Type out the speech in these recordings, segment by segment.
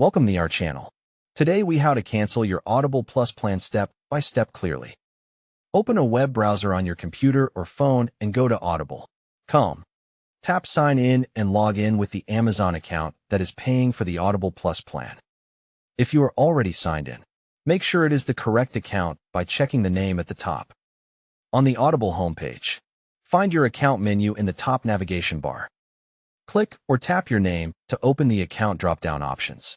Welcome to our channel. Today we how to cancel your Audible Plus plan step by step clearly. Open a web browser on your computer or phone and go to Audible.com. Tap Sign In and log in with the Amazon account that is paying for the Audible Plus plan. If you are already signed in, make sure it is the correct account by checking the name at the top. On the Audible homepage, find your account menu in the top navigation bar. Click or tap your name to open the account drop-down options.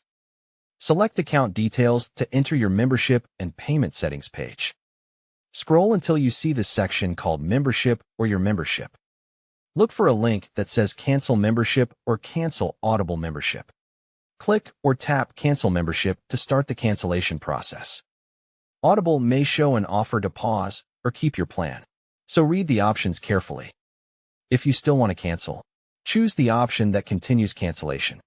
Select Account Details to enter your membership and payment settings page. Scroll until you see the section called Membership or Your Membership. Look for a link that says Cancel Membership or Cancel Audible Membership. Click or tap Cancel Membership to start the cancellation process. Audible may show an offer to pause or keep your plan, so read the options carefully. If you still want to cancel, choose the option that continues cancellation.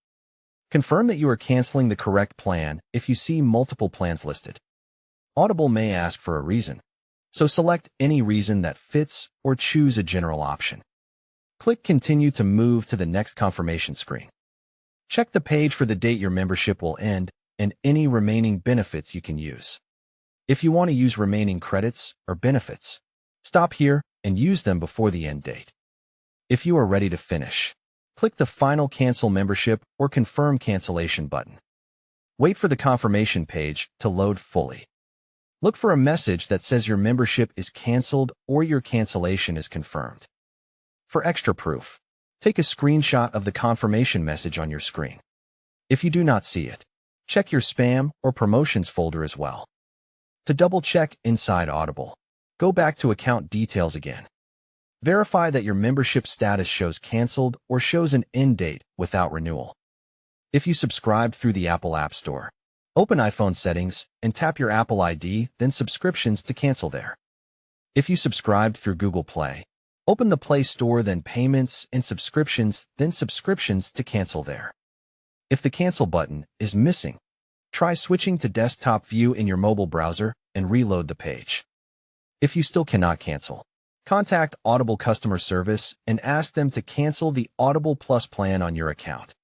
Confirm that you are canceling the correct plan if you see multiple plans listed. Audible may ask for a reason, so select any reason that fits or choose a general option. Click Continue to move to the next confirmation screen. Check the page for the date your membership will end and any remaining benefits you can use. If you want to use remaining credits or benefits, stop here and use them before the end date. If you are ready to finish, click the Final Cancel Membership or Confirm Cancellation button. Wait for the confirmation page to load fully. Look for a message that says your membership is canceled or your cancellation is confirmed. For extra proof, take a screenshot of the confirmation message on your screen. If you do not see it, check your spam or promotions folder as well. To double-check inside Audible, go back to Account Details again. Verify that your membership status shows canceled or shows an end date without renewal. If you subscribed through the Apple App Store, open iPhone Settings and tap your Apple ID, then Subscriptions to cancel there. If you subscribed through Google Play, open the Play Store, then Payments and Subscriptions, then Subscriptions to cancel there. If the Cancel button is missing, try switching to Desktop View in your mobile browser and reload the page. If you still cannot cancel, contact Audible customer service and ask them to cancel the Audible Plus plan on your account.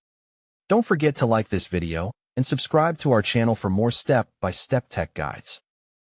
Don't forget to like this video and subscribe to our channel for more step-by-step tech guides.